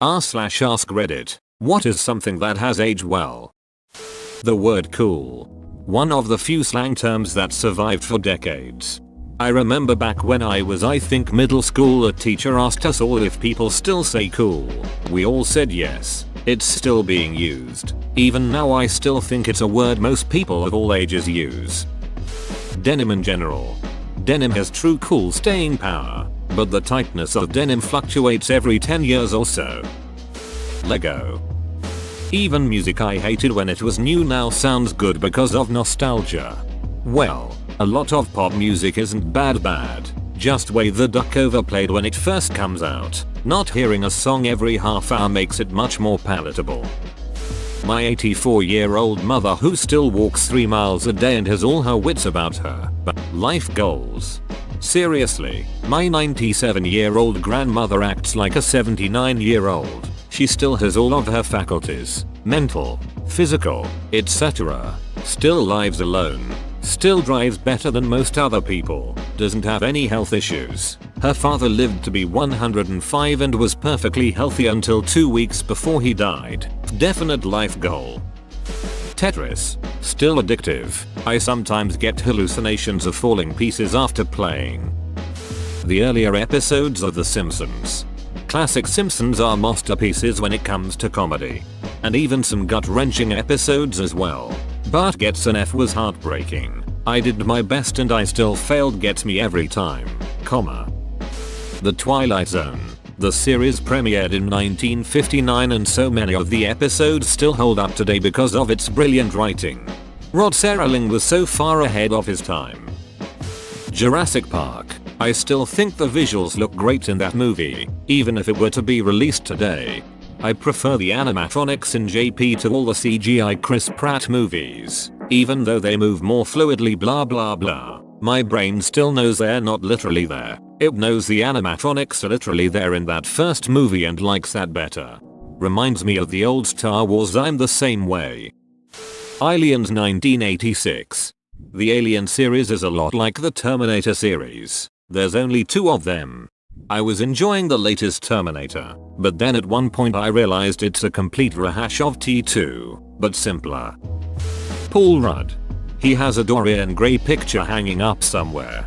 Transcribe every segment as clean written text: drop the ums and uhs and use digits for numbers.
r/ask Reddit. What is something that has aged well? The word cool. One of the few slang terms that survived for decades. I remember back when I was middle school, a teacher asked us all if people still say cool. We all said yes. It's still being used. Even now I still think it's a word most people of all ages use. Denim in general. Denim has true cool staying power, but the tightness of denim fluctuates every 10 years or so. Lego. Even music I hated when it was new now sounds good because of nostalgia. Well, a lot of pop music isn't bad, just way the duck overplayed when it first comes out. Not hearing a song every half hour makes it much more palatable. My 84-year-old mother who still walks 3 miles a day and has all her wits about her. Life goals. Seriously, my 97-year-old grandmother acts like a 79-year-old. She still has all of her faculties. Mental, physical, etc. Still lives alone. Still drives better than most other people. Doesn't have any health issues. Her father lived to be 105 and was perfectly healthy until 2 weeks before he died. Definite life goal. Tetris. Still addictive. I sometimes get hallucinations of falling pieces after playing. The earlier episodes of The Simpsons. Classic Simpsons are masterpieces when it comes to comedy. And even some gut-wrenching episodes as well. Bart Gets an F was heartbreaking. I did my best and I still failed gets me every time. The Twilight Zone. The series premiered in 1959 and so many of the episodes still hold up today because of its brilliant writing. Rod Serling was so far ahead of his time. Jurassic Park. I still think the visuals look great in that movie, even if it were to be released today. I prefer the animatronics in JP to all the CGI Chris Pratt movies, even though they move more fluidly blah blah blah. My brain still knows they're not literally there. It knows the animatronics are literally there in that first movie and likes that better. Reminds me of the old Star Wars. I'm the same way. Aliens 1986. The Alien series is a lot like the Terminator series. There's only 2 of them. I was enjoying the latest Terminator, but then at one point I realized it's a complete rehash of T2, but simpler. Paul Rudd. He has a Dorian Gray picture hanging up somewhere.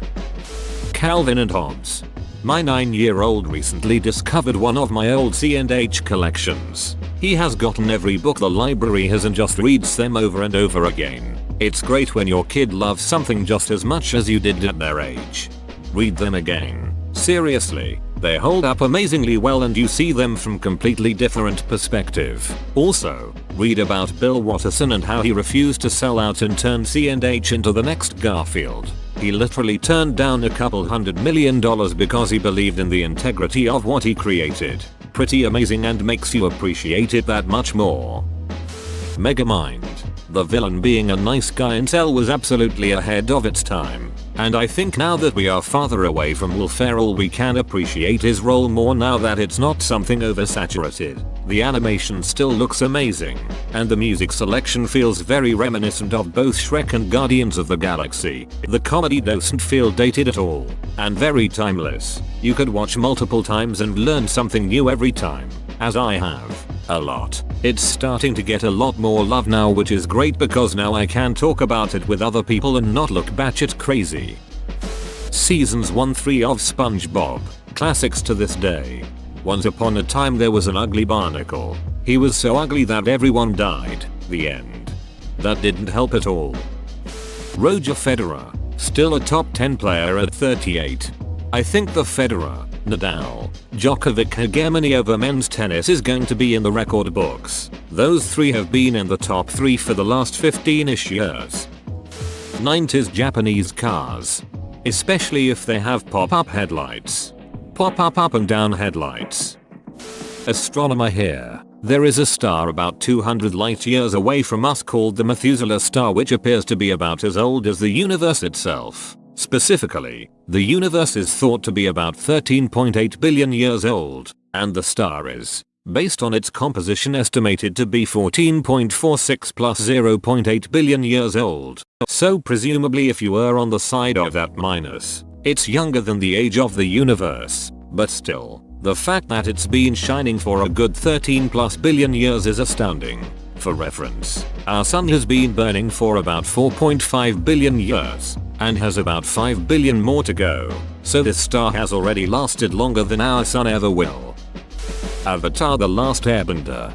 Calvin and Hobbes. My 9-year-old recently discovered one of my old C&H collections. He has gotten every book the library has and just reads them over and over again. It's great when your kid loves something just as much as you did at their age. Read them again. Seriously, they hold up amazingly well and you see them from completely different perspective. Also, read about Bill Watterson and how he refused to sell out and turn C&H into the next Garfield. He literally turned down $200 million because he believed in the integrity of what he created. Pretty amazing and makes you appreciate it that much more. Megamind. The villain being a nice guy incel was absolutely ahead of its time. And I think now that we are farther away from Will Ferrell we can appreciate his role more now that it's not something oversaturated. The animation still looks amazing, and the music selection feels very reminiscent of both Shrek and Guardians of the Galaxy. The comedy doesn't feel dated at all, and very timeless. You could watch multiple times and learn something new every time, as I have. A lot. It's starting to get a lot more love now, which is great because now I can talk about it with other people and not look batshit crazy. Seasons 1-3 of SpongeBob. Classics to this day. Once upon a time there was an ugly barnacle. He was so ugly that everyone died. The end. That didn't help at all. Roger Federer. Still a top 10 player at 38. I think the Federer, Nadal, Djokovic hegemony over men's tennis is going to be in the record books. Those 3 have been in the top 3 for the last 15ish years. 90s Japanese cars. Especially if they have pop-up headlights. Pop-up up and down headlights. Astronomer here. There is a star about 200 light years away from us called the Methuselah star, which appears to be about as old as the universe itself. Specifically, the universe is thought to be about 13.8 billion years old, and the star is, based on its composition, estimated to be 14.46 plus 0.8 billion years old. So presumably if you were on the side of that minus, it's younger than the age of the universe, but still, The fact that it's been shining for a good 13 plus billion years is astounding. For reference, our sun has been burning for about 4.5 billion years and has about 5 billion more to go, so this star has already lasted longer than our sun ever will. Avatar: The Last Airbender.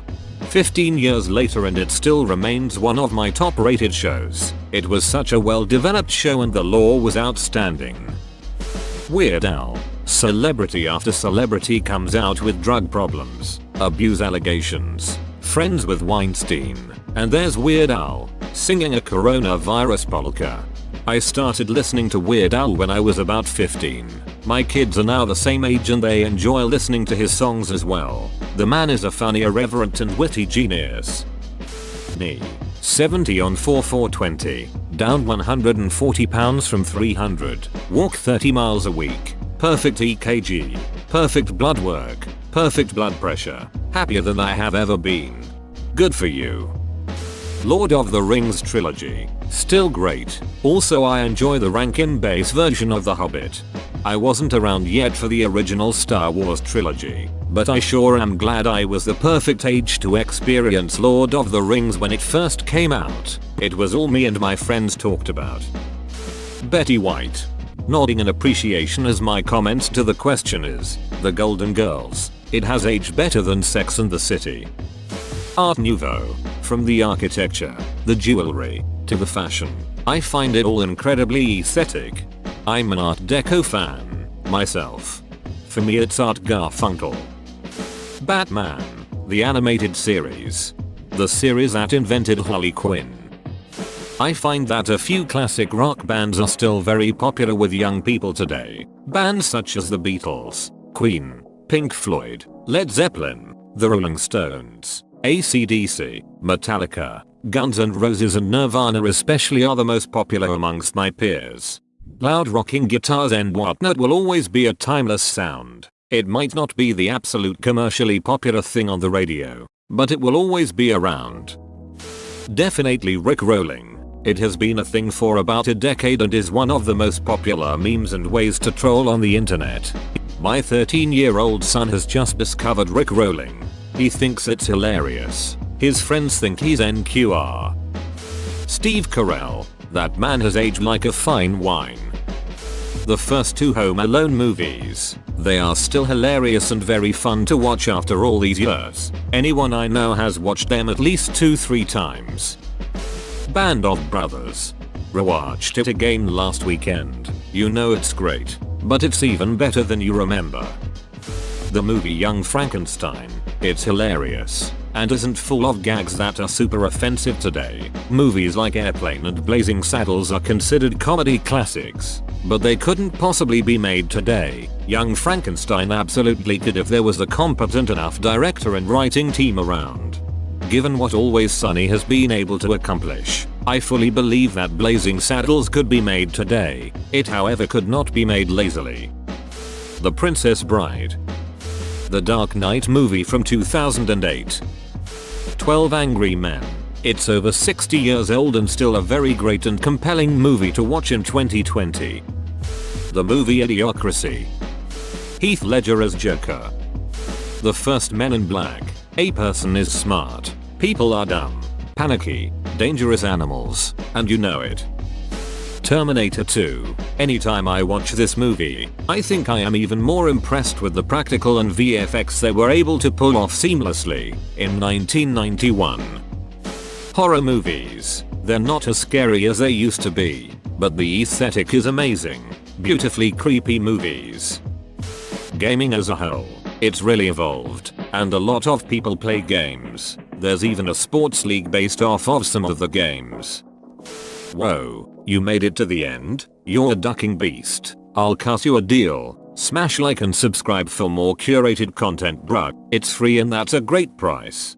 15 years later and it still remains one of my top rated shows. It was such a well developed show and the lore was outstanding. Weird Al. Celebrity after celebrity comes out with drug problems, abuse allegations, friends with Weinstein, and there's Weird Al singing a coronavirus polka. I started listening to Weird Al when I was about 15. My kids are now the same age and they enjoy listening to his songs as well. The man is a funny, irreverent and witty genius. Me. 70 on 4/4/20. Down 140 pounds from 300. Walk 30 miles a week. Perfect EKG. Perfect blood work. Perfect blood pressure. Happier than I have ever been. Good for you. Lord of the Rings trilogy. Still great. Also I enjoy the Rankin Bass version of The Hobbit. I wasn't around yet for the original Star Wars trilogy, but I sure am glad I was the perfect age to experience Lord of the Rings when it first came out. It was all me and my friends talked about. Betty White. Nodding in appreciation as my comments to the question is, The Golden Girls. It has aged better than Sex and the City. Art Nouveau. From the architecture, the jewelry, to the fashion, I find it all incredibly aesthetic. I'm an Art Deco fan, myself. For me it's Art Garfunkel. Batman. The animated series. The series that invented Harley Quinn. I find that a few classic rock bands are still very popular with young people today. Bands such as the Beatles, Queen, Pink Floyd, Led Zeppelin, the Rolling Stones, AC/DC, Metallica, Guns N' Roses and Nirvana especially are the most popular amongst my peers. Loud rocking guitars and whatnot will always be a timeless sound. It might not be the absolute commercially popular thing on the radio, but it will always be around. Definitely Rickrolling. It has been a thing for about a decade and is one of the most popular memes and ways to troll on the internet. My 13-year-old son has just discovered Rickrolling. He thinks it's hilarious. His friends think he's NQR. Steve Carell. That man has aged like a fine wine. The first two Home Alone movies. They are still hilarious and very fun to watch after all these years. Anyone I know has watched them at least 2-3 times. Band of Brothers. Rewatched it again last weekend. You know it's great, but it's even better than you remember. The movie Young Frankenstein. It's hilarious and isn't full of gags that are super offensive today. Movies like Airplane and Blazing Saddles are considered comedy classics, but they couldn't possibly be made today. Young Frankenstein absolutely could if there was a competent enough director and writing team around. Given what Always Sunny has been able to accomplish, I fully believe that Blazing Saddles could be made today. It however could not be made lazily. The Princess Bride. The Dark Knight movie from 2008. 12 Angry Men. It's over 60 years old and still a very great and compelling movie to watch in 2020. The movie Idiocracy. Heath Ledger as Joker. The first Men in Black. A person is smart. People are dumb, panicky, dangerous animals, and you know it. Terminator 2. Anytime I watch this movie, I think I am even more impressed with the practical and VFX they were able to pull off seamlessly in 1991. Horror movies. They're not as scary as they used to be, but the aesthetic is amazing. Beautifully creepy movies. Gaming as a whole. It's really evolved, and a lot of people play games. There's even a sports league based off of some of the games. Whoa, you made it to the end? You're a ducking beast. I'll cut you a deal. Smash like and subscribe for more curated content, bruh. It's free and that's a great price.